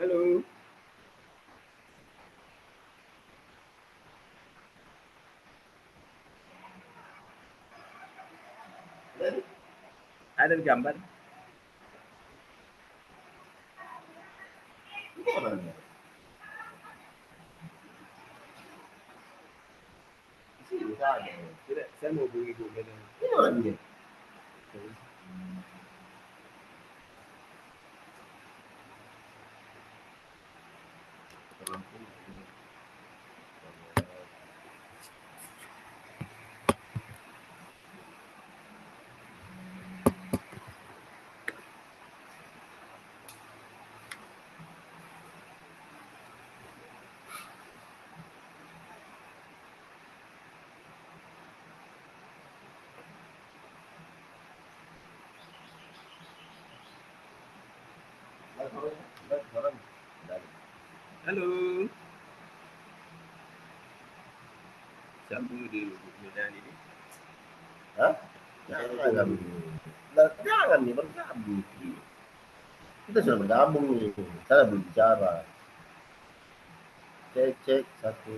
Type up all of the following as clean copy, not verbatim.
Halo, ada gambar? Ini orangnya. Di sini ada. Tidak, saya mau hubungi Bu Mega. Ini orangnya. Halo, sambung di Bu Medan ini. Hah? Jangan. Nah, jangan nih bergabung. Kita sudah bergabung nih. Saya berbicara. Cek cek satu.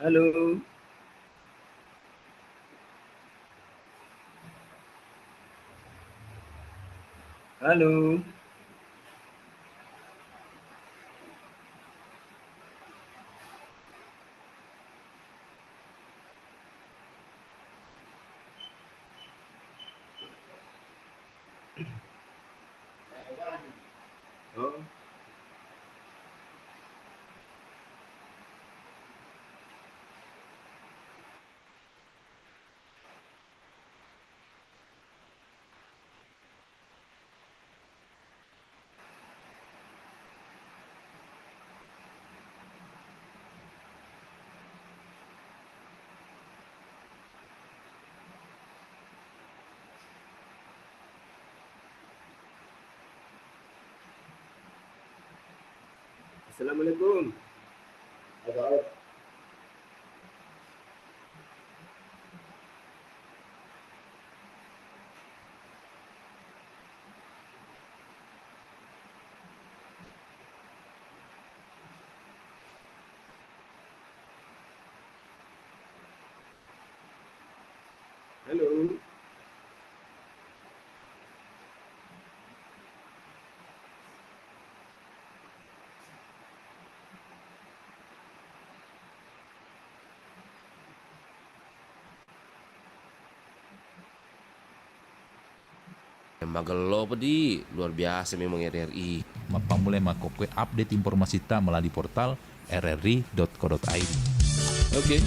Halo. Halo. Oh, Assalamualaikum. Halo. Magelo pedi, luar biasa memang RRI. Mapamulai makokwe update informasi ta melalui portal rri.co.id. Oke.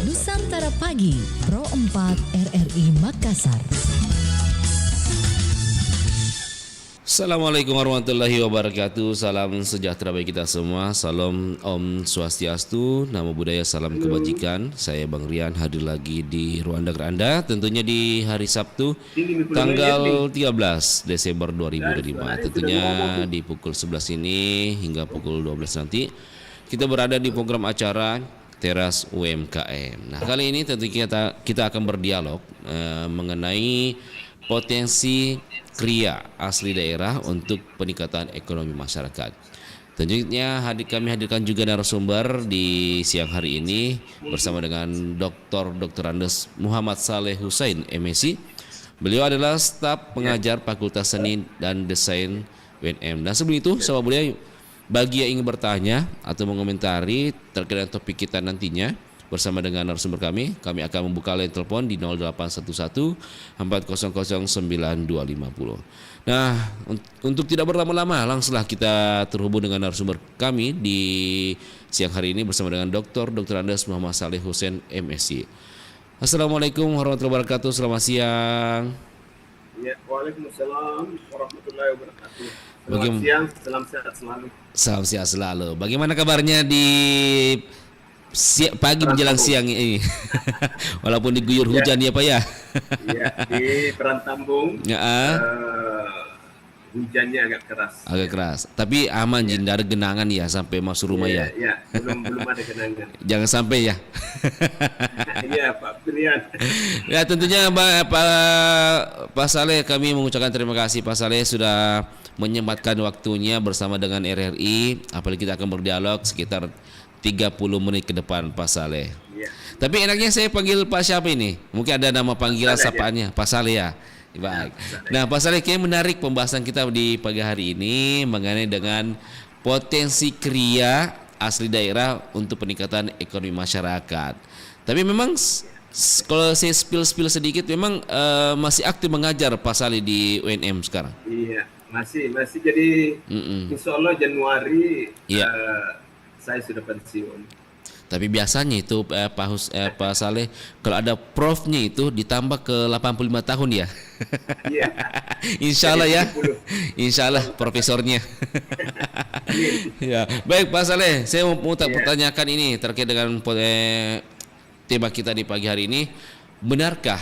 Nusantara Pagi, Pro 4 RRI Makassar. Assalamualaikum warahmatullahi wabarakatuh. Salam sejahtera bagi kita semua. Salam Om Swastiastu, Namo Buddhaya, salam kebajikan. Saya Bang Rian hadir lagi di ruang dengar Anda, tentunya di hari Sabtu tanggal 13 Desember 2025. Tentunya di pukul 11 ini hingga pukul 12 nanti kita berada di program acara Teras UMKM. Nah, kali ini tentu kita akan berdialog mengenai potensi kriya asli daerah untuk peningkatan ekonomi masyarakat. Tentunya kami hadirkan juga narasumber di siang hari ini bersama dengan Dr. Andes Muhammad Saleh Hussein, MSc. Beliau adalah staf pengajar Fakultas Seni dan Desain UNM. Dan sebelum itu, sahabat budaya, bagi yang ingin bertanya atau mengomentari terkait dengan topik kita nantinya bersama dengan narasumber kami akan membuka line telepon di 0811 400 9250. Nah, untuk tidak berlama-lama, langsunglah kita terhubung dengan narasumber kami di siang hari ini bersama dengan Dr. Andes Muhammad Saleh Hussein, MSc. Assalamualaikum warahmatullahi wabarakatuh. Selamat siang. Ya, waalaikumsalam warahmatullahi wabarakatuh. Selamat siang, salam sehat selalu. Salam sehat selalu. Bagaimana kabarnya di pagi menjelang siang ini? Walaupun diguyur hujan ya Pak ya. Ya, di Perantambung. Ya. Hujannya agak keras. Agak keras. Tapi aman Jin, dari genangan ya sampai masuk rumah ya. Ya, belum ada genangan. Jangan sampai ya. Iya, Pak Pilihan. Ya, tentunya Pak Saleh, kami mengucapkan terima kasih Pak Saleh sudah menyempatkan waktunya bersama dengan RRI. Apalagi kita akan berdialog sekitar 30 menit ke depan Pak Saleh. Ya. Tapi enaknya saya panggil Pak siapa ini? Mungkin ada nama panggilan sapaannya, Pak Saleh ya. Baik. Nah, Pak Saleh, kayaknya menarik pembahasan kita di pagi hari ini mengenai dengan potensi kriya asli daerah untuk peningkatan ekonomi masyarakat. Tapi memang kalau saya spill sedikit, memang masih aktif mengajar Pak Saleh di UNM sekarang. Iya, masih jadi insya Allah Januari saya sudah pensiun. Tapi biasanya itu Pak Saleh, kalau ada profnya itu ditambah ke 85 tahun ya. Iya. Insya Allah ya. Insya Allah profesornya. Ya, baik Pak Saleh, saya mau pertanyakan ini terkait dengan tema kita di pagi hari ini. Benarkah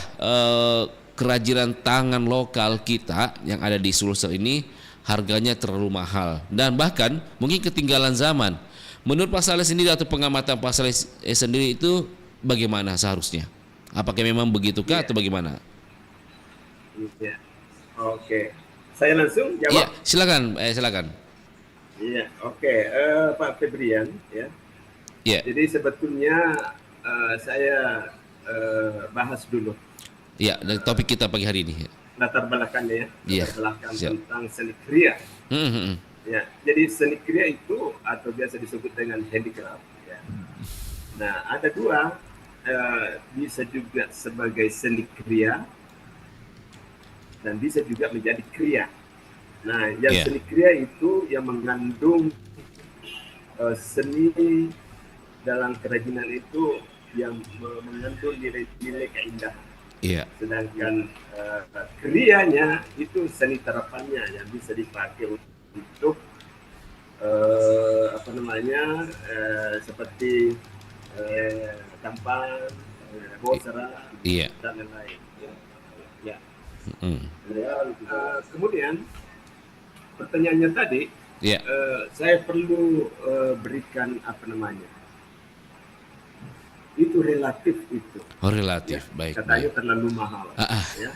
kerajinan tangan lokal kita yang ada di Sulsel ini harganya terlalu mahal dan bahkan mungkin ketinggalan zaman? Menurut Pak Saleh sendiri atau pengamatan Pak Saleh sendiri itu bagaimana seharusnya? Apakah memang begitukah atau bagaimana? Iya. Oke. Saya langsung jawab. Iya, silakan. Silakan. Iya, oke. Pak Febrian, ya. Ya, Jadi sebetulnya saya bahas dulu ya. Dan topik kita pagi hari ini. latar belakangnya ya. Iya, Latar belakang siap. tentang seni kriya. Hmm, hmm, hmm. Ya, jadi seni kriya itu atau biasa disebut dengan handicraft. Ya. Nah, ada dua, bisa juga sebagai seni kriya dan bisa juga menjadi kriya. Nah, yang Yeah. seni kriya itu yang mengandung seni dalam kerajinan itu yang mengandung nilai-nilai keindahan. Iya, Sedangkan krianya itu seni terapannya yang bisa dipakai untuk seperti tampan, bosra, iya. dan lain-lain. Ya. Hmm. Kemudian pertanyaannya tadi, Iya. saya perlu berikan itu relatif itu. Oh, relatif. Baik, Katanya baik. terlalu mahal. Ah, ah. Ya.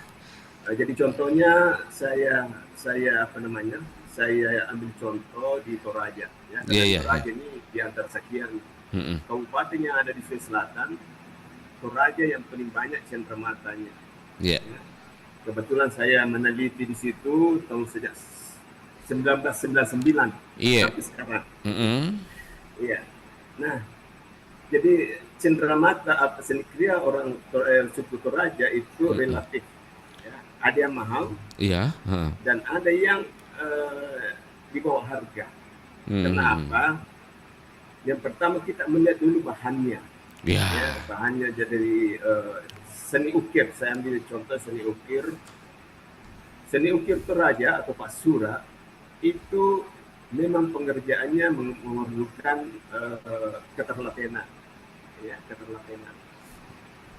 Jadi contohnya saya ambil contoh di Toraja. Ya. Iya, iya, Toraja ini di antara sekian Hmm, kabupaten yang ada di Sulawesi Selatan, Toraja yang paling banyak cendematanya. Iya. Kebetulan saya meneliti di situ sejak 1999 Iya. sampai sekarang. Hmm. Iya. Nah, jadi cenderamata seni kriya orang suku Toraja itu relatif. Ya. Ada yang mahal Iya. Ha. dan ada yang di bawah harga. Karena apa? Yang pertama kita melihat dulu bahannya. Iya. Ya, bahannya jadi seni ukir. Saya ambil contoh seni ukir. Seni ukir Toraja atau Pasura itu memang pengerjaannya memerlukan keterlatenan. Ya, keterlatenan.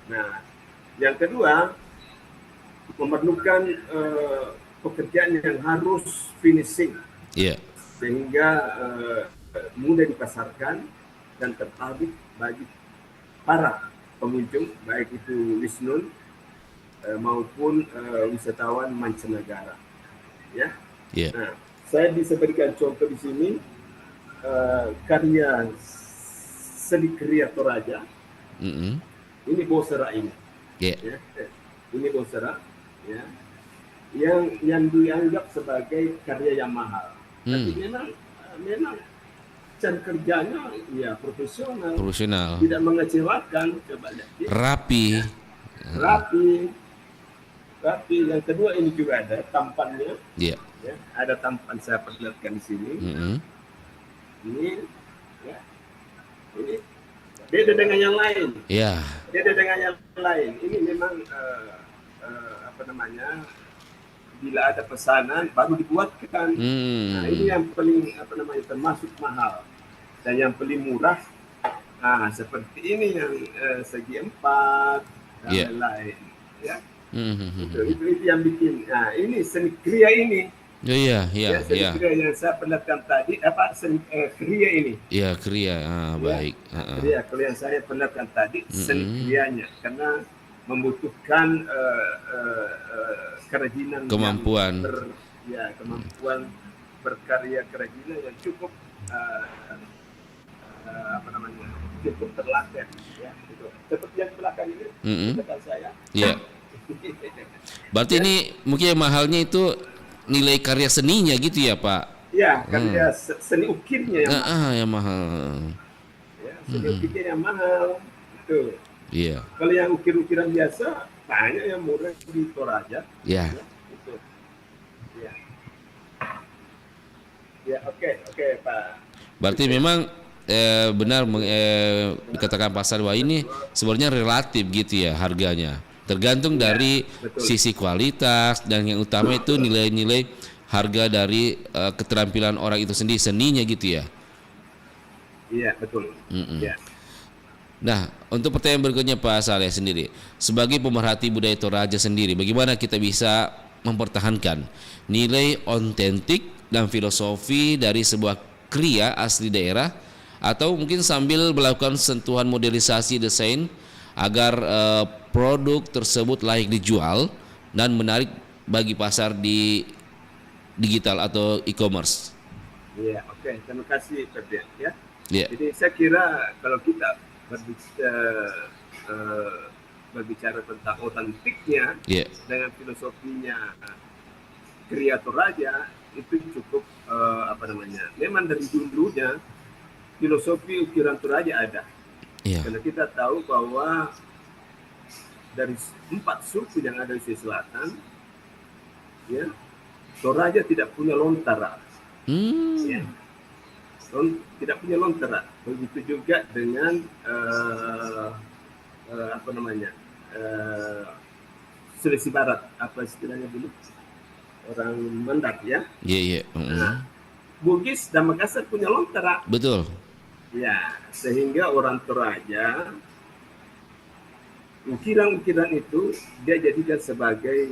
Nah, yang kedua memerlukan pekerjaan yang harus finishing Iya. sehingga mudah dipasarkan dan tertarik bagi para pengunjung baik itu wisnun maupun wisatawan mancanegara. Ya. Iya. Nah, saya bisa berikan contoh di sini karya seni kriya Toraja. Hmm. Ini bosra ini. Iya. Ya. Ini bosra ya. Yang dianggap sebagai karya yang mahal. Tapi memang cara kerjanya ya profesional, Profesional. tidak mengecewakan, coba lihat. Rapi. Rapi. Yang kedua ini juga ada tampannya, Iya. ya. Ada tampan saya perlihatkan di sini. Hmm. Ini, ya. Ini beda dengan yang lain. Iya. Beda dengan yang lain. Ini memang bila ada pesanan baru dibuatkan. Nah, ini yang paling termasuk mahal dan yang paling murah. Nah, seperti ini yang segi 4 dan Yeah. lain. Ya, Hmm. itu yang bikin. Nah, ini seni kriya ini. Oh, iya, iya, Ya, seni iya. kriya yang saya perlihatkan tadi. Seni kriya ini. Iya, kriya. Ah, baik. Kriya yang saya perlihatkan tadi seni kriyanya karena membutuhkan kerajinan Kemampuan. kemampuan berkarya kerajinan yang cukup cukup terlatih ya gitu. Seperti yang di belakang ini dekat saya. Iya. Berarti ini mungkin yang mahalnya itu nilai karya seninya gitu ya, Pak? Ya, karya seni ukirnya yang mahal. Yang mahal. Ya, seni ukirnya yang mahal. Itu. Iya. Kalau yang ukir-ukiran biasa banyak yang murah di Toraja. Iya. Ya, itu. Ya. Ya, oke, Pak. Berarti memang benar dikatakan Pak Sarwa ini sebenarnya relatif gitu ya harganya. Tergantung dari betul. sisi kualitas dan yang utama itu nilai-nilai harga dari keterampilan orang itu sendiri, seninya gitu ya. Iya, betul. Ya. Nah, untuk pertanyaan berikutnya Pak Saleh sendiri, sebagai pemerhati budaya Toraja sendiri, bagaimana kita bisa mempertahankan nilai otentik dan filosofi dari sebuah kriya asli daerah, atau mungkin sambil melakukan sentuhan modernisasi desain agar produk tersebut layak dijual dan menarik bagi pasar di digital atau e-commerce? Iya, oke. Terima kasih, Ferdian. Ya. Ya. Jadi saya kira kalau kita berbicara tentang otentiknya Ya. dengan filosofinya Kriya Toraja itu cukup memang dari dulunya filosofi ukiran Toraja ada. Ya. Karena kita tahu bahwa dari 4 suku yang ada di selatan, ya, Toraja tidak punya lontara. Ya. Tidak punya lontara. Begitu juga dengan Sulawesi Barat, apa istilahnya dulu, orang Mandat, ya. Iya. Nah, Bugis dan Makassar punya lontara. Betul. Ya, sehingga orang Toraja ukiran-ukiran itu dia jadikan sebagai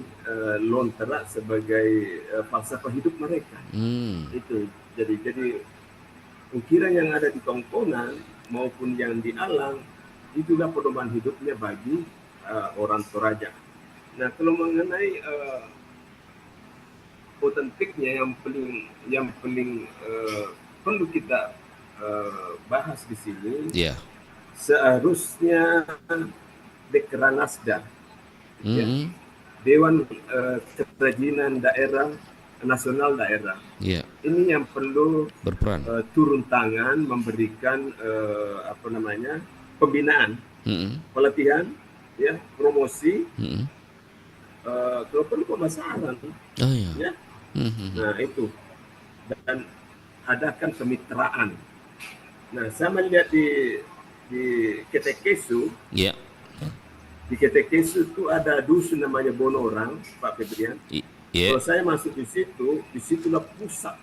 lontara, sebagai falsafah hidup mereka. Itu jadi ukiran yang ada di Tongkonan maupun yang di Alang itulah pedoman hidupnya bagi orang Toraja. Nah, kalau mengenai otentiknya yang paling perlu kita bahas di sini, seharusnya Dekranasda, ya, Dewan Kerajinan Daerah Nasional Daerah. Yeah. Ini yang perlu berperan, turun tangan, memberikan pembinaan, pelatihan, ya, promosi, kalau perlu pemasaran, ya. Nah itu, dan adakan kemitraan. Nah, saya melihat di Ketekesu, yeah. Di Ketekesu itu ada dusun namanya Bonorang, Pak Febrian. Yeah. Kalau saya masuk di situ, disitulah pusat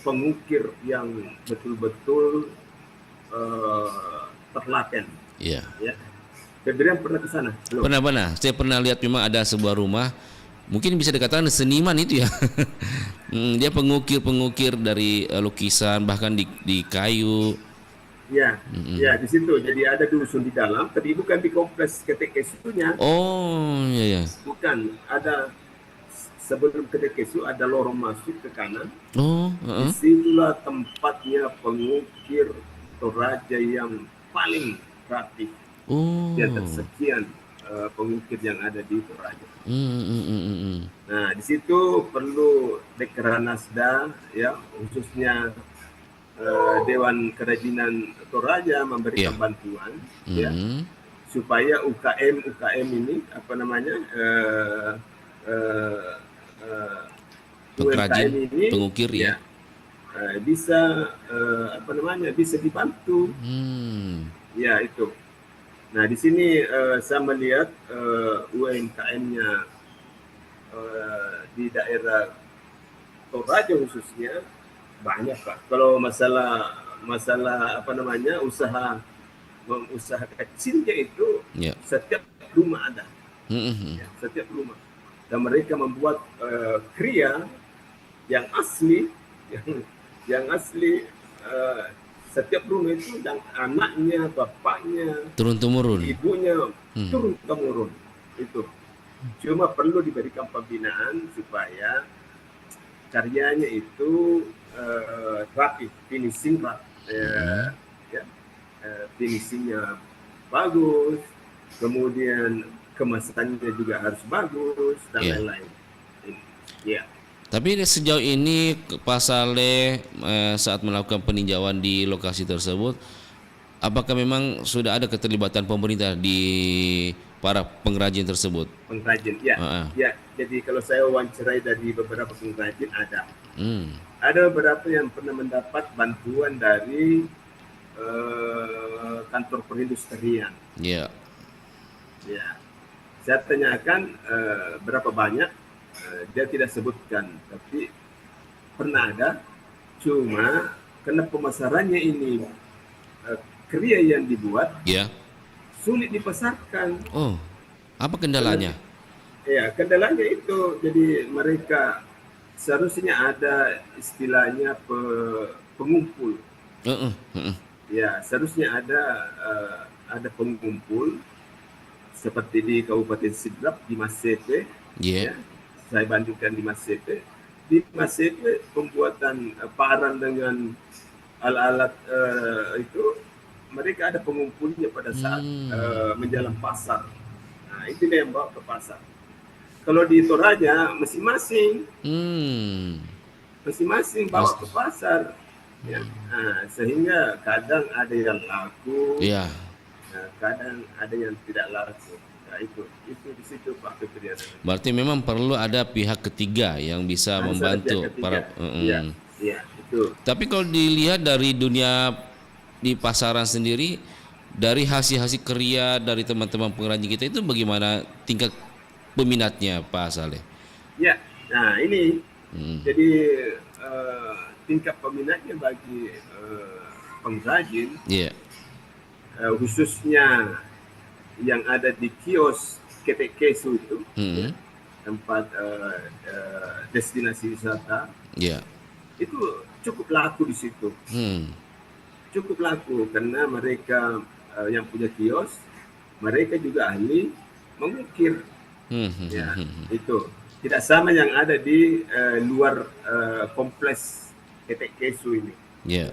pengukir yang betul-betul terlaten. Yeah. Ya. Febrian pernah ke sana? Pernah. Saya pernah lihat, memang ada sebuah rumah, mungkin bisa dikatakan seniman itu ya. Dia pengukir dari lukisan, bahkan di kayu. Ya, ya di situ. Jadi ada dusun di dalam, tapi bukan di kompleks Ketekesunya. Oh, iya. Bukan, ada sebelum Ketekesu ada lorong masuk ke kanan. Oh, disitulah tempatnya pengukir Toraja yang paling rapi. Di atas sekian pengukir yang ada di Toraja. Nah, di situ perlu Dekranasda, ya, khususnya Dewan Kerajinan Toraja memberikan bantuan, ya, supaya UKM ini pengrajin, UMKM ini, pengukir, ya, bisa bisa dibantu. Ya, itu. Nah, di sini saya melihat UMKM-nya di daerah Toraja khususnya banyak, Pak. Kalau masalah usaha kecilnya itu, setiap rumah ada. Ya, setiap rumah. Dan mereka membuat kriya yang asli, setiap rumah itu, dan anaknya, bapaknya, turun-temurun, ibunya, turun-temurun. Itu cuma perlu diberikan pembinaan supaya karyanya itu rapi, finishing rapi, finishingnya bagus, kemudian kemasannya juga harus bagus, dan lain-lain. Ya. Tapi sejauh ini Pak Saleh saat melakukan peninjauan di lokasi tersebut, apakah memang sudah ada keterlibatan pemerintah di para pengrajin tersebut? Pengrajin, ya. Ya. Jadi kalau saya wawancarai dari beberapa pengrajin ada. Ada beberapa yang pernah mendapat bantuan dari kantor perindustrian. Ya. Ya. Saya tanyakan berapa banyak. Dia tidak sebutkan, tapi pernah ada. Cuma karena pemasarannya ini kriya yang dibuat, sulit dipasarkan. Oh, apa kendalanya? Kendalanya itu, jadi mereka seharusnya ada istilahnya pengumpul. Ya, seharusnya ada pengumpul seperti di Kabupaten Sidrap, di Masepe. Ya, saya bandingkan di Masepe. Di Masepe pembuatan parang dengan alat-alat itu mereka ada pengumpulnya pada saat menjelang pasar. Nah, itu dia yang bawa ke pasar. Kalau di Toraja masing-masing bawa ke pasar, ya. Nah, sehingga kadang ada yang laku, Ya. kadang ada yang tidak laku. Nah, itu di situ Pak Fitrian. Berarti memang perlu ada pihak ketiga yang bisa Harus ada membantu pihak ketiga. para. Iya, itu. Tapi kalau dilihat dari dunia di pasaran sendiri, dari hasil-hasil karya dari teman-teman pengrajin kita itu bagaimana tingkat peminatnya Pak Saleh? Ya, nah ini jadi tingkat peminatnya bagi pengrajin, Iya. khususnya yang ada di kios ketek kesu itu, ya, tempat destinasi wisata, Iya. itu cukup laku di situ. Cukup laku karena mereka yang punya kios, mereka juga ahli mengukir. Ya, itu tidak sama yang ada di luar kompleks ketek kesu ini. Iya.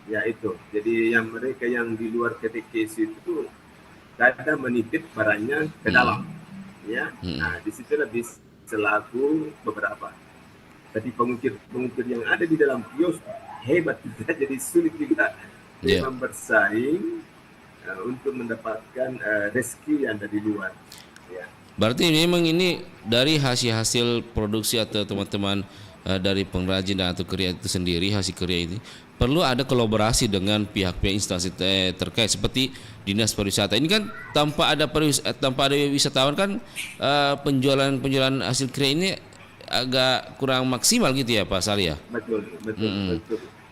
Ya itu. Jadi yang mereka yang di luar ketek kesu itu kadang menitip barangnya ke dalam. Ya. Nah, disitulah bisa laku beberapa. Tapi pengukir yang ada di dalam kios hebat juga, jadi sulit juga memang bersaing untuk mendapatkan rezeki yang dari luar. Ya. Berarti memang ini dari hasil-hasil produksi atau teman-teman dari pengrajin atau karya itu sendiri, hasil karya ini perlu ada kolaborasi dengan pihak-pihak instansi terkait seperti dinas pariwisata. Ini kan tanpa ada wisatawan kan penjualan hasil karya ini agak kurang maksimal gitu ya Pak Saleh ya. Betul.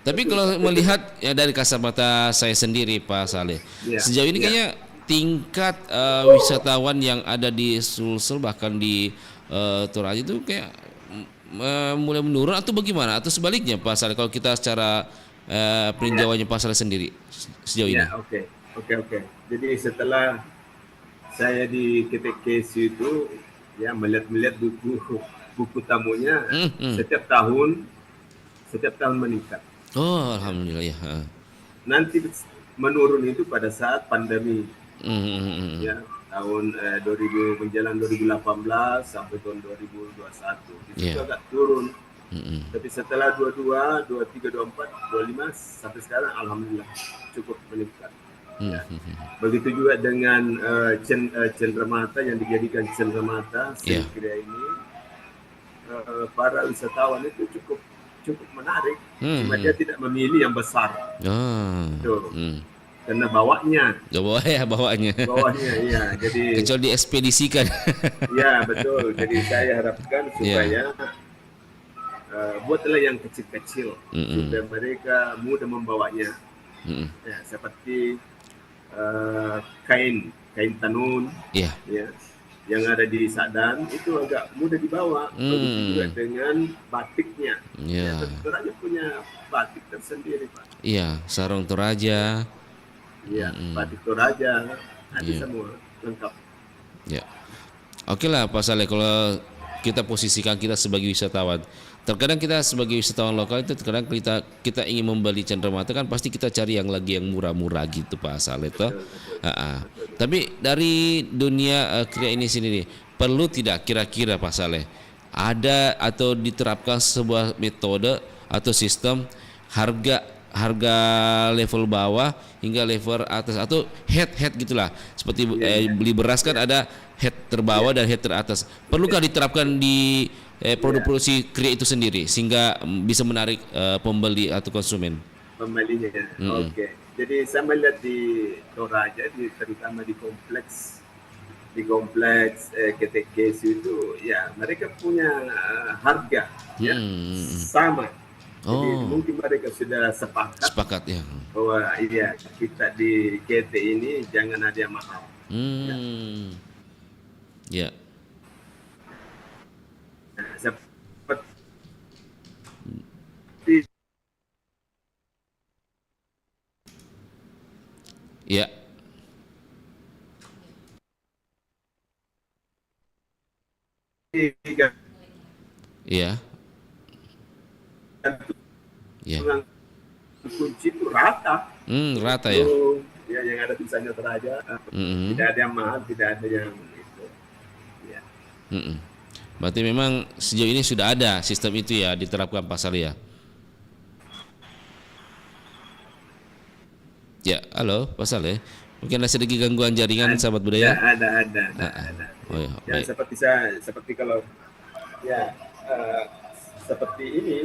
Tapi kalau melihat ya dari kacamata saya sendiri Pak Saleh, sejauh ini kayaknya tingkat wisatawan yang ada di Sulsel bahkan di Toraja itu kayak mulai menurun atau bagaimana, atau sebaliknya Pak Saleh kalau kita secara peninjauannya Pak Saleh sendiri sejauh ini? Oke. Jadi setelah saya di ketek kesu itu ya melihat buku tamunya setiap tahun meningkat. Oh, alhamdulillah ya. Nanti menurun itu pada saat pandemi. Ya, tahun 2000 menjelang 2018 sampai tahun 2021 itu agak turun. Tapi setelah 22, 23, 24, 25 sampai sekarang alhamdulillah cukup meningkat. Ya. Begitu juga dengan cenderamata yang dijadikan cenderamata Selekria ini, para wisatawan itu cukup menarik. Cuma dia tidak memilih yang besar. Karena bawanya, iya. Jadi kecuali diekspedisikan. Ya betul. Jadi saya harapkan supaya buatlah yang kecil-kecil supaya mereka mudah membawanya. Ya, seperti kain tenun, ya, yang ada di Sadan itu agak mudah dibawa. Begitu juga dengan batiknya. Ya, Toraja punya batik tersendiri Pak. Iya, sarung Toraja. Iya, batik Toraja ada semua lengkap. Ya, oke lah Pak Saleh, kalau kita posisikan kita sebagai wisatawan, terkadang kita sebagai wisatawan lokal itu terkadang kita ingin membeli cenderamata kan pasti kita cari yang murah-murah gitu Pak Saleh toh. Tapi dari dunia kriya ini sendiri perlu tidak kira-kira Pak Saleh ada atau diterapkan sebuah metode atau sistem harga level bawah hingga level atas atau head gitulah, seperti beli beras kan ada head terbawah dan head teratas. Perlukah diterapkan di produk produksi kriya itu sendiri sehingga bisa menarik pembeli atau konsumen? Pembelinya. Oke. Jadi saya melihat di Toraja, terutama di kompleks ketek kesu itu, ya mereka punya harga ya sama. Jadi mungkin mereka sudah sepakat ya bahwa iya kita di KT ini jangan ada yang mahal. Ya. Nah, seperti ya. Iya. Ya. kunci itu rata. Rata ya. Itu, ya yang ada tulisannya Toraja. Tidak ada yang mahal, tidak ada yang itu. Ya. Berarti memang sejauh ini sudah ada sistem itu ya diterapkan Pak Saleh ya. Ya, halo Pak Saleh. Mungkin ada sedikit gangguan jaringan sahabat budaya. Ada. Oh ya, Ya, baik. seperti kalau ya seperti ini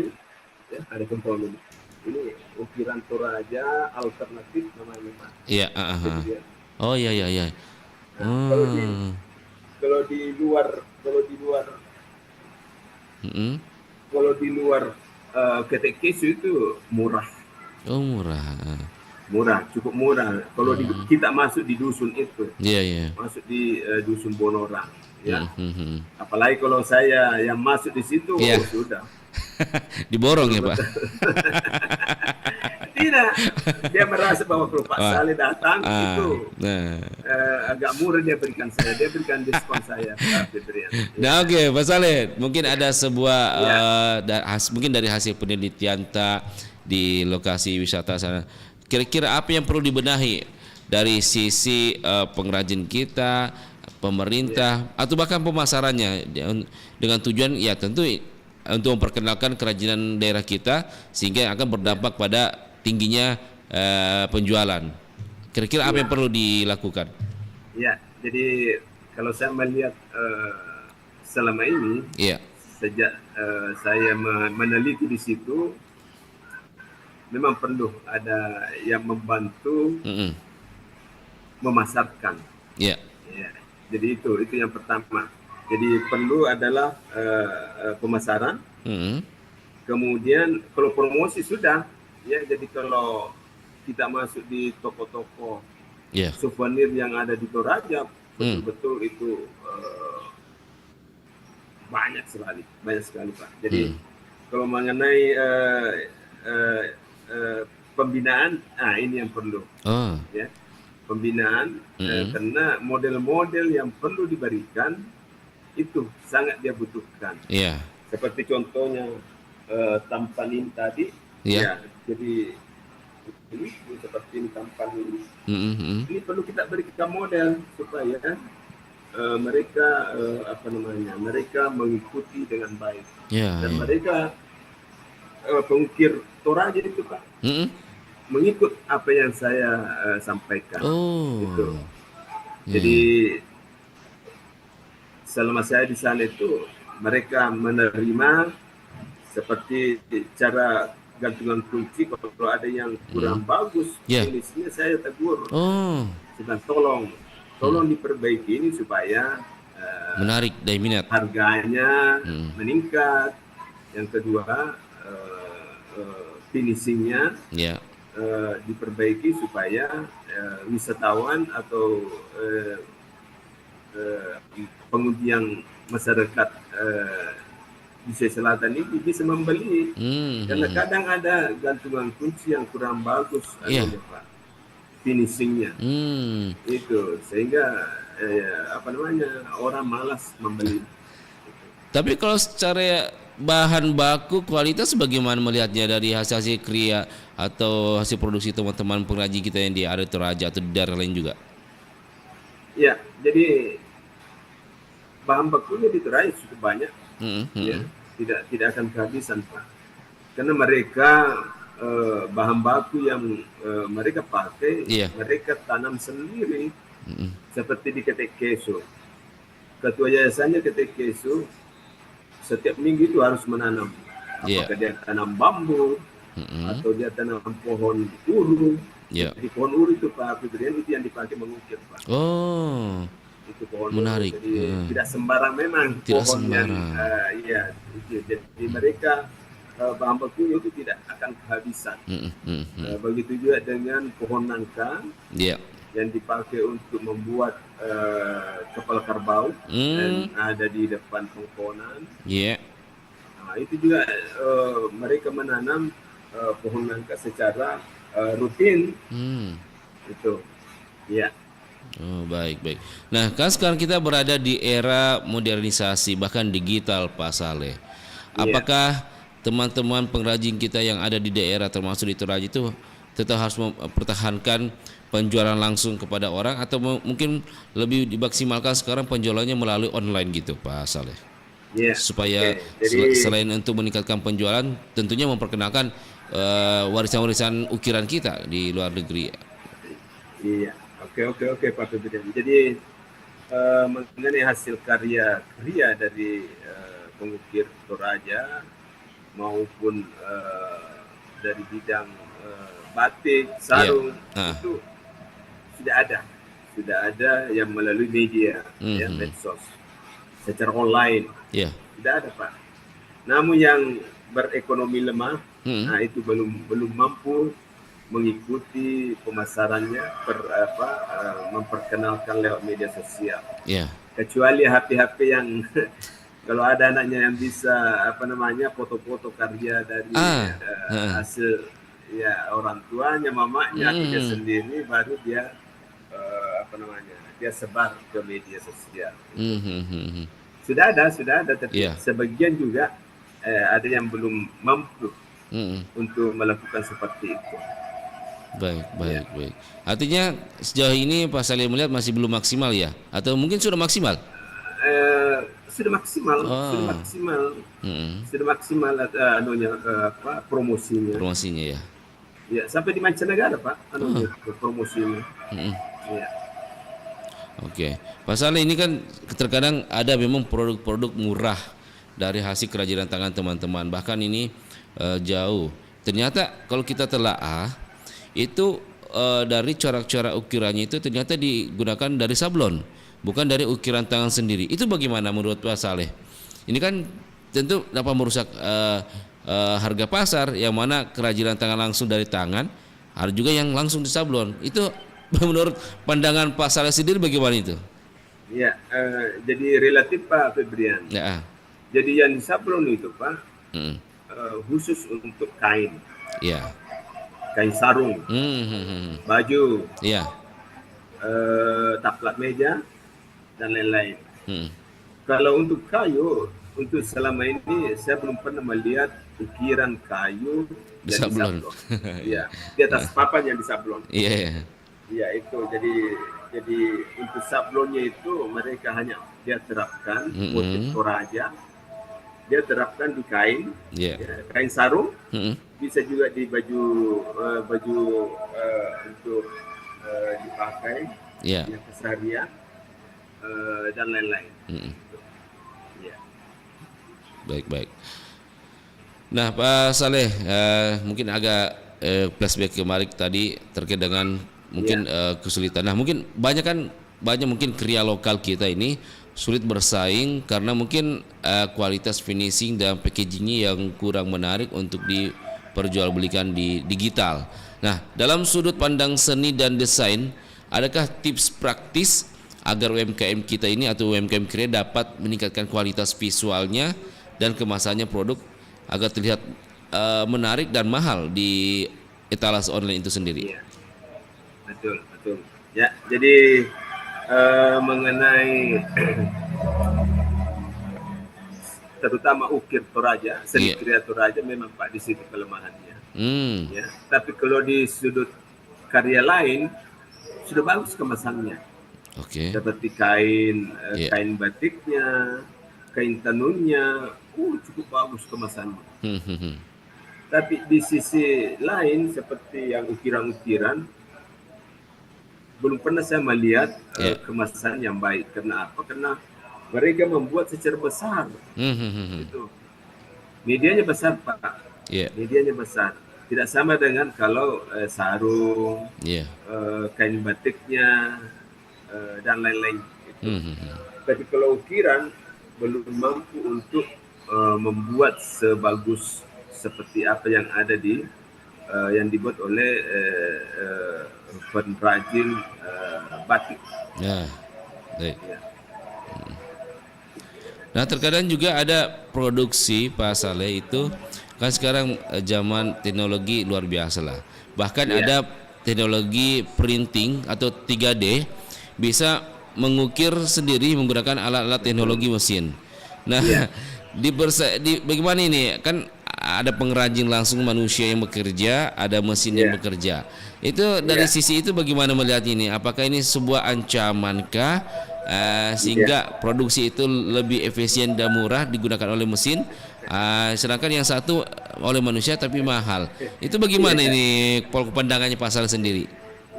ya, ada komponen. Ini ukiran Toraja alternatif namanya Pak. Iya, Jadi dia- Oh iya. Nah, kalau di luar ketek kesu itu murah, Oh murah. cukup murah. Kalau kita masuk di dusun itu, Iya. masuk di dusun Bonorang, ya. Mhm. Apalagi kalau saya yang masuk di situ, Iya. sudah. Diborong ya Pak. Tidak, dia merasa bahwa kalau Pak Saleh datang itu Nah. agak murah dia berikan saya, dia berikan diskon saya, Pak Febrian. Nah oke Pak Saleh, mungkin ada sebuah mungkin dari hasil penelitian di lokasi wisata sana. Kira-kira apa yang perlu dibenahi dari sisi pengrajin kita, pemerintah, atau bahkan pemasarannya dengan tujuan ya tentu untuk memperkenalkan kerajinan daerah kita sehingga akan berdampak pada tingginya penjualan. Kira-kira apa yang perlu dilakukan? Ya, jadi kalau saya melihat selama ini, Iya. sejak saya meneliti di situ, memang perlu ada yang membantu memasarkan. Iya. Ya, jadi itu yang pertama. Jadi perlu adalah pemasaran. Kemudian kalau promosi sudah, ya jadi kalau kita masuk di toko-toko souvenir yang ada di Toraja, betul-betul itu banyak sekali Pak. Jadi kalau mengenai pembinaan, ini yang perlu. Ya, pembinaan karena model-model yang perlu diberikan itu sangat dia butuhkan. Iya. Seperti contohnya tampan ini tadi, ya, jadi ini seperti ini tampan ini. Ini perlu kita berikan model supaya mereka mereka mengikuti dengan baik. Dan mereka pengukir Toraja itu Pak, mengikut apa yang saya sampaikan. Gitu. Jadi selama saya di sana itu mereka menerima seperti cara gantungan kunci. Kalau ada yang kurang bagus finishnya, saya tegur, sedang tolong diperbaiki ini supaya menarik daya minat, harganya meningkat. Yang kedua finishingnya diperbaiki supaya wisatawan atau pengunjung masyarakat di Sulawesi Selatan ini bisa membeli. Karena kadang ada gantungan kunci yang kurang bagus, Pak, finishingnya. Itu sehingga orang malas membeli. Tapi kalau secara bahan baku kualitas bagaimana melihatnya dari hasil kriya atau hasil produksi teman-teman pengrajin kita yang di area Toraja atau di daerah lain juga? Ya, jadi bahan bakunya di Toraja cukup banyak. Ya, tidak akan kehabisan Pak. Karena mereka bahan baku yang mereka pakai, mereka tanam sendiri. Seperti di Ketek Kesu. Ketua yayasannya Ketek Kesu setiap minggu itu harus menanam. Apakah dia tanam bambu atau dia tanam pohon uru. Di pohon uru itu Pak Fibrian itu yang dipakai mengukir Pak. Itu pohon menarik. Jadi tidak sembarang memang tidak pohon sembarang. yang jadi mereka bahan baku itu tidak akan kehabisan. Begitu juga dengan pohon nangka yang dipakai untuk membuat kapal karbau dan ada di depan pengkonan. Nah, itu juga mereka menanam pohon nangka secara rutin. Itu. Ya. Oh, baik. Nah, kan sekarang kita berada di era modernisasi bahkan digital Pak Saleh. Apakah teman-teman pengrajin kita yang ada di daerah termasuk di Toraja itu tetap harus mempertahankan penjualan langsung kepada orang atau mungkin lebih dimaksimalkan sekarang penjualannya melalui online gitu Pak Saleh? Ya, Supaya oke. Jadi selain untuk meningkatkan penjualan tentunya memperkenalkan warisan-warisan ukiran kita di luar negeri. iya, oke Pak Febrian. Jadi mengenai hasil karya dari pengukir Toraja maupun dari bidang batik, sarung itu sudah ada yang melalui media, ya, medsos, secara online, sudah ada Pak. Namun yang berekonomi lemah, nah itu belum mampu mengikuti pemasarannya, memperkenalkan lewat media sosial. Kecuali HP yang kalau ada anaknya yang bisa foto-foto karya dari hasil ya orang tuanya, mamanya, atau dia sendiri, baru dia dia sebar ke media sosial. Sudah ada, tapi sebagian juga ada yang belum mampu untuk melakukan seperti itu. Baik. Artinya sejauh ini Pak Saleh melihat masih belum maksimal ya? Atau mungkin sudah maksimal? Sudah maksimal, promosinya ya. Ya, sampai di mancanegara Pak, promosinya. Ya. Oke, Pak Saleh, ini kan terkadang ada memang produk-produk murah dari hasil kerajinan tangan teman-teman. Bahkan ini jauh. Ternyata kalau kita telaah itu dari corak-corak ukirannya itu ternyata digunakan dari sablon, bukan dari ukiran tangan sendiri. Itu bagaimana menurut Pak Saleh? Ini kan tentu dapat merusak harga pasar, yang mana kerajinan tangan langsung dari tangan, ada juga yang langsung disablon. Itu menurut pandangan Pak Saleh sendiri bagaimana itu? Ya, jadi relatif Pak Febrian. Ya. Jadi yang disablon itu Pak khusus untuk kain. Ya. Kain sarung, baju, taplak meja, dan lain-lain. Kalau untuk kayu, untuk selama ini saya belum pernah melihat ukiran kayu yang disablon. Ya, di atas papan yang disablon. Iya. Ya, itu jadi untuk sablonnya itu mereka hanya dia terapkan motif Toraja, dia terapkan di kain, kain sarung, bisa juga di baju untuk dipakai yang keseharian dan lain-lain. Baik. Nah Pak Saleh, mungkin agak flashback kemarin tadi terkait dengan mungkin kesulitan. Nah mungkin banyak mungkin kriya lokal kita ini sulit bersaing karena mungkin kualitas finishing dan packagingnya yang kurang menarik untuk diperjualbelikan di digital. Nah dalam sudut pandang seni dan desain, adakah tips praktis agar UMKM kita ini atau UMKM kriya dapat meningkatkan kualitas visualnya dan kemasannya produk agar terlihat menarik dan mahal di etalase online itu sendiri? Iya. Betul. Ya, jadi mengenai terutama ukir Toraja, seni kriya Toraja memang Pak di situ kelemahannya. Ya, tapi kalau di sudut karya lain sudah bagus kemasannya. Seperti kain batiknya, kain tenunnya, cukup bagus kemasannya. Tapi di sisi lain seperti yang ukiran-ukiran belum pernah saya melihat kemasan yang baik. Karena apa? Karena mereka membuat secara besar. Itu. Medianya besar Pak. Medianya besar. Tidak sama dengan kalau sarung, kain batiknya, dan lain-lain. Tapi kalau ukiran belum mampu untuk membuat sebagus seperti apa yang ada yang dibuat oleh pengrajin batik. Baik. Nah terkadang juga ada produksi Pak Saleh itu kan sekarang zaman teknologi luar biasa lah. Bahkan ada teknologi printing atau 3D bisa mengukir sendiri menggunakan alat-alat teknologi mesin. Nah, bagaimana ini? Kan ada pengrajin langsung manusia yang bekerja, ada mesin yang bekerja. Itu dari sisi itu bagaimana melihat ini? Apakah ini sebuah ancamankah sehingga produksi itu lebih efisien dan murah digunakan oleh mesin, sedangkan yang satu oleh manusia tapi mahal. Itu bagaimana ini pandangannya Pak Saleh sendiri?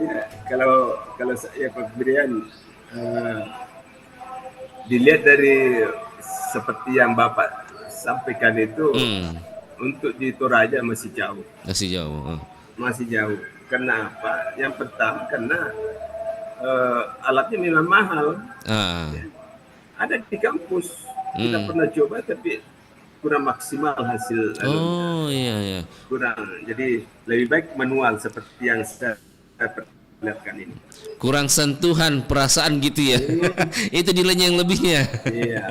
Ya, kalau saya Pak Brian dilihat dari seperti yang Bapak sampaikan itu, untuk di Toraja masih jauh. Masih jauh. Karena apa? Yang pertama karena alatnya memang mahal. Ya. Ada di kampus kita pernah coba tapi kurang maksimal hasil. Iya. Kurang. Jadi lebih baik manual seperti yang saya perlihatkan ini. Kurang sentuhan perasaan gitu ya. Itu nilainya yang lebihnya. Iya,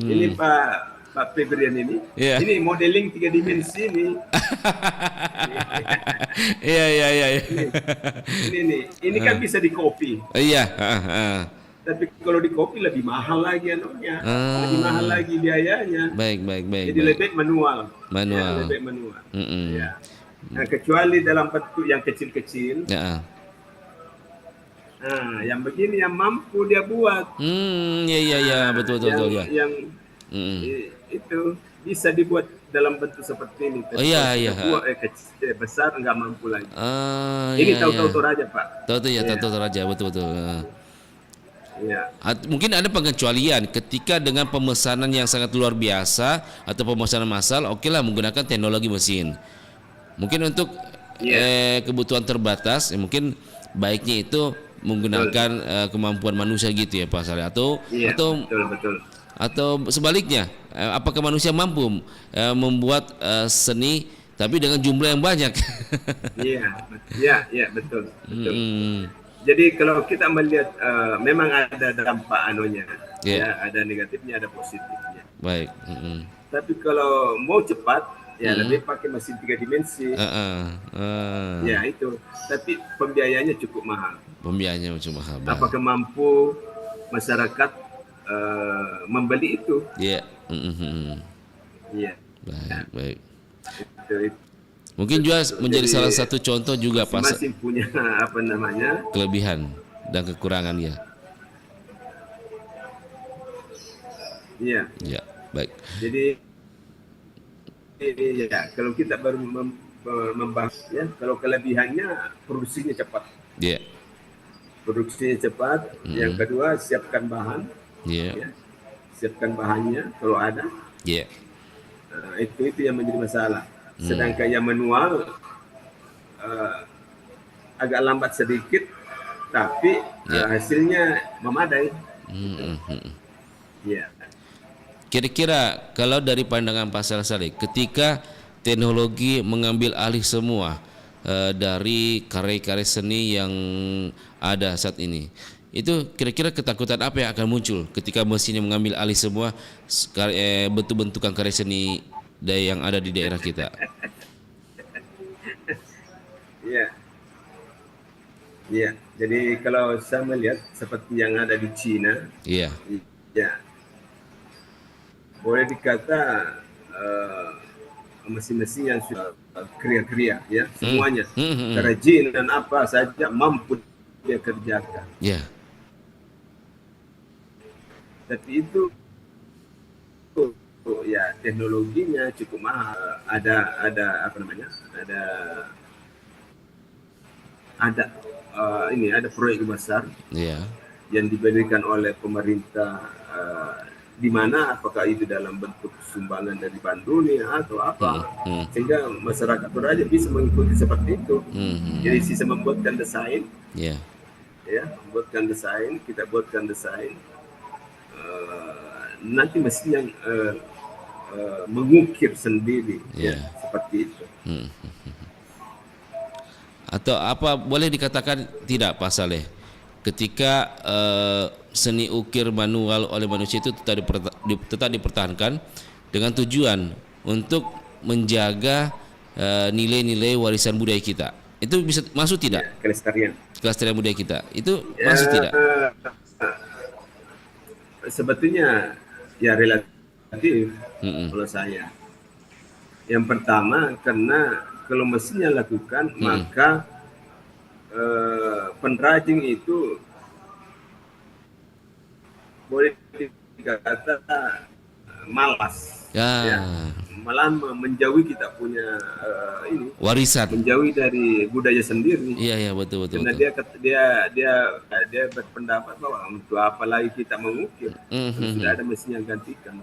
ini Pak Febrian ini. Ini modeling 3 dimensi ini. Iya. Ini kan bisa di copy. Iya. Tapi kalau di copy lebih mahal lagi anunya. Lebih mahal lagi biayanya. Baik. Jadi lebih baik manual. Manual. Ya, lebih baik manual. Ya. Nah, kecuali dalam bentuk yang kecil-kecil. Nah, yang begini yang mampu dia buat. Iya, betul ya. Yang itu bisa dibuat dalam bentuk seperti ini. Iya. Buat kecil, besar nggak mampu lagi. Iya. Ini tahu-tahu Toraja, Pak. Tahu Toraja, betul. Iya. Mungkin ada pengecualian ketika dengan pemesanan yang sangat luar biasa atau pemesanan massal, okelah menggunakan teknologi mesin. Mungkin untuk kebutuhan terbatas, mungkin baiknya itu menggunakan kemampuan manusia gitu ya Pak Saleh, atau betul. Atau sebaliknya, apakah manusia mampu membuat seni tapi dengan jumlah yang banyak? Iya, betul. Jadi kalau kita melihat memang ada dampak anunya, ya ada negatifnya, ada positifnya. Baik. Tapi kalau mau cepat, ya lebih pakai mesin 3 dimensi. Ya itu. Tapi pembiayanya cukup mahal. Apakah mampu masyarakat membeli itu? Iya. Iya. Baik. Itu. Mungkin juga menjadi salah satu contoh juga Pak. Masing punya kelebihan dan kekurangan ya. Iya. Ya, baik. Jadi ya kalau kita baru membahas ya, kalau kelebihannya produksinya cepat. Iya. Produksinya cepat. Yang kedua siapkan bahan. Ya. Siapkan bahannya kalau ada. Iya. Itu yang menjadi masalah. Sedangkan yang manual agak lambat sedikit, tapi hasilnya memadai. Ya. Kira-kira kalau dari pandangan Pak Saleh, ketika teknologi mengambil alih semua dari karya-karya seni yang ada saat ini, itu kira-kira ketakutan apa yang akan muncul ketika mesinnya mengambil alih semua bentuk-bentukan karya seni yang ada di daerah kita? Iya. Jadi kalau saya melihat seperti yang ada di Cina, ya, boleh dikata mesin-mesin yang sudah kria-kria, ya, semuanya, kerajinan dan apa saja mampu dia kerjakan. Ya. Tapi itu ya teknologinya cukup mahal. Ada ada proyek besar yang diberikan oleh pemerintah, di mana apakah itu dalam bentuk sumbangan dari Bank Dunia atau apa, sehingga masyarakat Toraja bisa mengikuti seperti itu. Jadi sisa membuatkan desain, kita buatkan desain, nanti mesin yang mengukir sendiri, seperti itu. Atau apa boleh dikatakan tidak Pak Saleh, ketika seni ukir manual oleh manusia itu tetap dipertahankan dengan tujuan untuk menjaga nilai-nilai warisan budaya kita, itu bisa masuk tidak? Kelestarian budaya kita itu masuk tidak? Sebetulnya ya relatif negatif kalau saya. Yang pertama, karena kalau mesinnya lakukan, maka pengrajin itu boleh dikata malas, Ya. malah menjauhi kita punya ini, Warisan. menjauhi dari budaya sendiri. Iya, betul. Karena dia berpendapat bahwa untuk apa lagi kita mengukir, sudah ada mesin yang gantikan.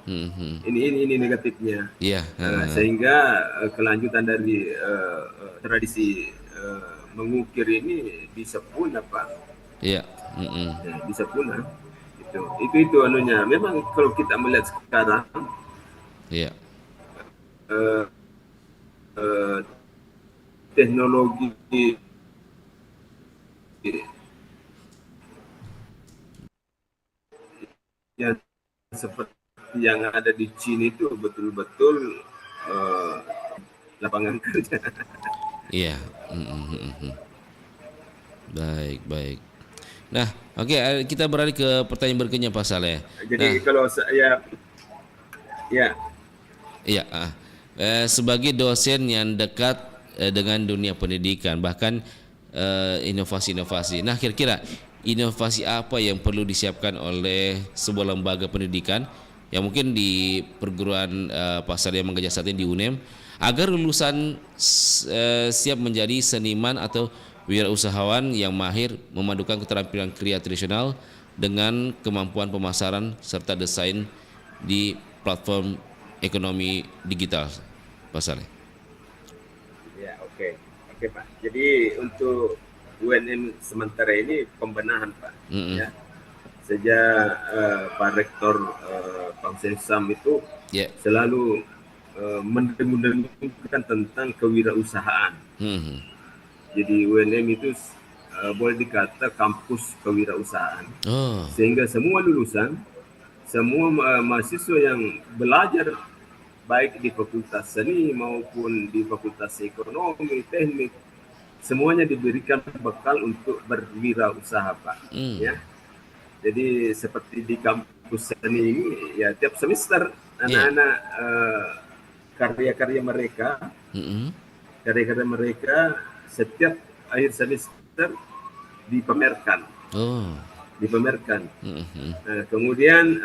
Ini negatifnya. Iya. Sehingga kelanjutan dari tradisi mengukir ini bisa punah, Pak. Iya. Ya, bisa punah. Itu anunya. Memang kalau kita melihat sekarang, Iya. Teknologi yang seperti yang ada di China itu betul-betul lapangan kerja. Iya. Baik. Nah, oke, kita beralih ke pertanyaan berikutnya Pak Saleh. Jadi kalau saya Iya, sebagai dosen yang dekat dengan dunia pendidikan, bahkan inovasi-inovasi. Nah, kira-kira inovasi apa yang perlu disiapkan oleh sebuah lembaga pendidikan yang mungkin di perguruan Pak Saleh yang mengajar saat ini di UNEM, agar lulusan siap menjadi seniman atau wirausahawan yang mahir memadukan keterampilan kriya tradisional dengan kemampuan pemasaran serta desain di platform ekonomi digital, Pak Saleh. Ya, oke Pak. Jadi untuk UNM sementara ini pembenahan, Pak. Ya. Sejak Pak Rektor Pak Hussein Sam itu selalu mendengung-dengungkan tentang kewirausahaan. Jadi UNM itu boleh dikata kampus kewirausahaan. Sehingga semua lulusan, semua mahasiswa yang belajar baik di Fakultas Seni maupun di Fakultas Ekonomi, Teknik, semuanya diberikan bekal untuk berwirausaha, Pak. Ya. Jadi seperti di kampus seni ini, ya tiap semester anak-anak karya-karya mereka setiap akhir semester dipamerkan. Kemudian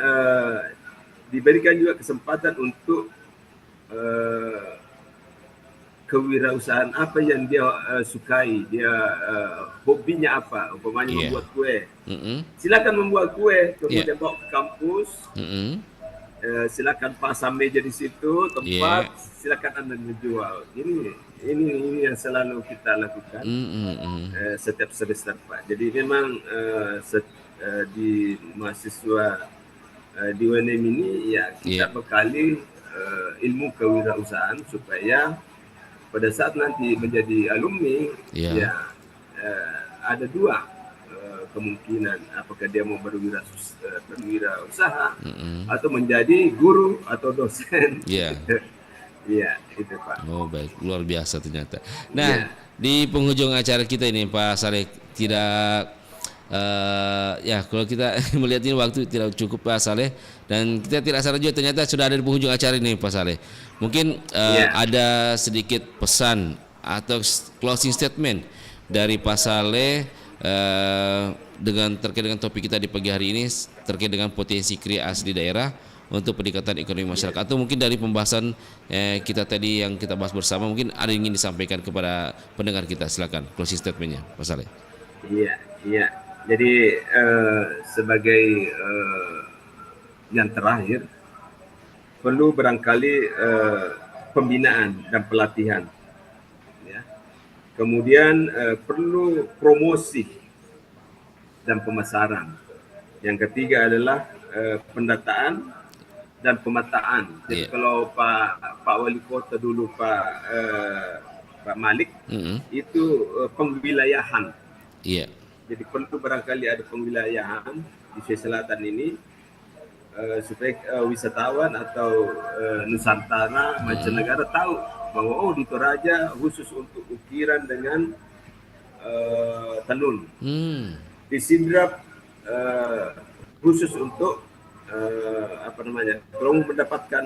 diberikan juga kesempatan untuk kewirausahaan apa yang dia sukai, dia hobinya apa, umpamanya membuat kue. Silakan membuat kue, kemudian bawa ke kampus. Silakan pasang meja di situ, tempat, silakan Anda menjual. Ini yang selalu kita lakukan setiap semester, Pak. Jadi memang di mahasiswa di UNM ini ya kita bekali ilmu kewirausahaan supaya pada saat nanti menjadi alumni ada dua kemungkinan, apakah dia mau berwirausaha atau menjadi guru atau dosen. Iya, itu Pak. Baik, luar biasa ternyata. Nah, di penghujung acara kita ini Pak Saleh, tidak kalau kita melihat ini waktu tidak cukup Pak Saleh, dan kita tidak sadar juga ternyata sudah ada di penghujung acara ini Pak Saleh. Mungkin ada sedikit pesan atau closing statement dari Pak Saleh terkait dengan topik kita di pagi hari ini, terkait dengan potensi kriya asli daerah untuk peningkatan ekonomi masyarakat, atau mungkin dari pembahasan kita tadi yang kita bahas bersama, mungkin ada yang ingin disampaikan kepada pendengar kita. Silakan closing statementnya Pak Saleh. Iya. Jadi sebagai yang terakhir, perlu barangkali pembinaan dan pelatihan. Ya. Kemudian perlu promosi dan pemasaran. Yang ketiga adalah pendataan dan pemetaan. Jadi kalau Pak Wali Kota dulu Pak Malik itu pengwilayahan. Jadi perlu barangkali ada pengwilayahan di Sulawesi Selatan ini supaya wisatawan atau Nusantara mancanegara tahu bahwa di Toraja khusus untuk ukiran dengan tenun. Di Sidrap khusus untuk kalau mau mendapatkan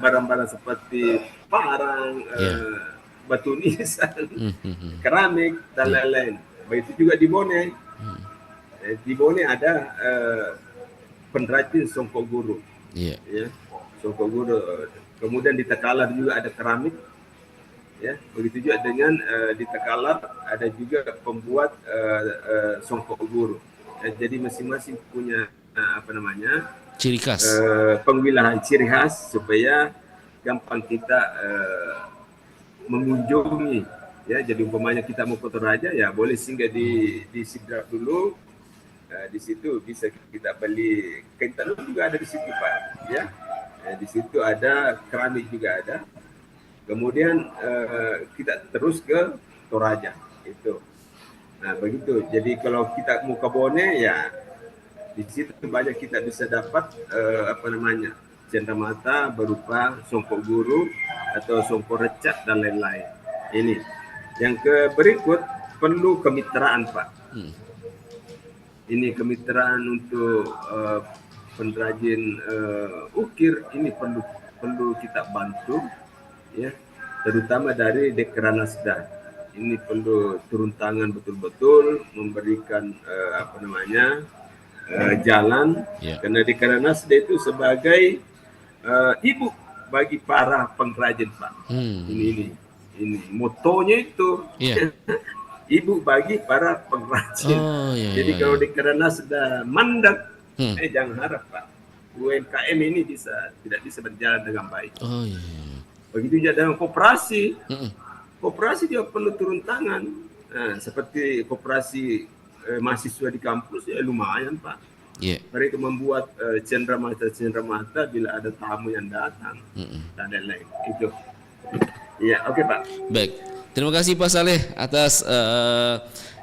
barang-barang seperti parang, batu nisan, keramik dan lain-lain. Begitu juga di Bone. Di Bone ada pengrajin songkok guru. Iya. Ya, songkok guru. Kemudian di Takalar juga ada keramik. Ya, begitu juga dengan di Takalar ada juga pembuat songkok guru. Jadi masing-masing punya Ciri khas. pengwilahan ciri khas supaya gampang kita mengunjungi. Ya, jadi umpamanya kita mau ke Toraja, ya boleh singgah di Sidrap dulu. Di situ bisa kita beli kain tenun juga ada di situ, Pak. Ya, di situ ada keramik juga ada. Kemudian kita terus ke Toraja itu. Nah begitu. Jadi kalau kita mau ke Bone, ya di situ banyak kita bisa dapat cenderamata berupa songkok guru atau songkok recat dan lain-lain. Ini. Yang berikut perlu kemitraan, Pak. Ini kemitraan untuk pengrajin ukir ini perlu kita bantu. Ya, terutama dari Dekranasda. Ini perlu turun tangan betul-betul memberikan jalan, karena Dekranasda itu sebagai ibu bagi para pengrajin, Pak. Ini motonya itu. Ibu bagi para pengrajin. Jadi kalau Dekranasda mandek, jangan harap, Pak, UMKM ini tidak bisa berjalan dengan baik. Begitu juga dengan koperasi. Koperasi dia perlu turun tangan. Nah, seperti koperasi mahasiswa di kampus, ya lumayan, Pak. Mereka membuat cenderamata bila ada tamu yang datang dan lain-lain. Itu. Ya, oke, Pak. Baik. Terima kasih Pak Saleh atas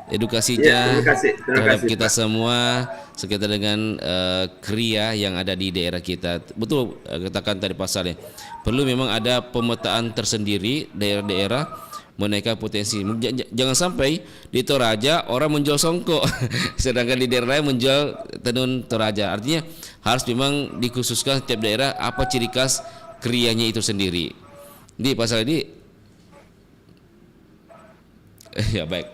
edukasinya terhadap kita semua sekitar dengan kriya yang ada di daerah kita. Betul katakan tadi Pak Saleh, perlu memang ada pemetaan tersendiri daerah-daerah menaikkan potensi. Jangan sampai di Toraja orang menjual songkok sedangkan di daerah lain menjual tenun Toraja. Artinya harus memang dikhususkan setiap daerah apa ciri khas kriyanya itu sendiri. Di Pak Saleh ini ya baik,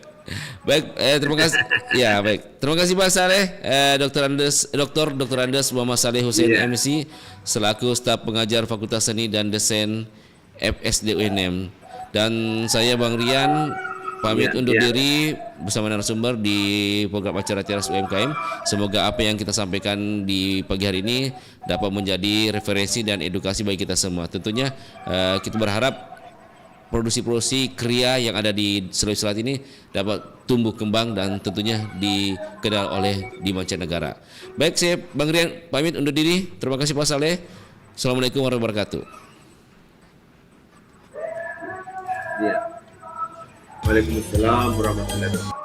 terima kasih. Ya baik, terima kasih Pak Saleh, Dr. Andes Muhammad Saleh Hussein MC selaku staf pengajar Fakultas Seni dan Desain FSD UNM. Dan saya Bang Rian pamit undur diri bersama narasumber di program acara Teras UMKM. Semoga apa yang kita sampaikan di pagi hari ini dapat menjadi referensi dan edukasi bagi kita semua. Tentunya kita berharap produksi-produksi kriya yang ada di Sulawesi Selatan ini dapat tumbuh kembang dan tentunya dikenal oleh di mancanegara. Baik, saya Bang Rian pamit undur diri. Terima kasih Pak Saleh. Assalamualaikum warahmatullahi wabarakatuh. Ya. Waalaikumsalam warahmatullahi wabarakatuh.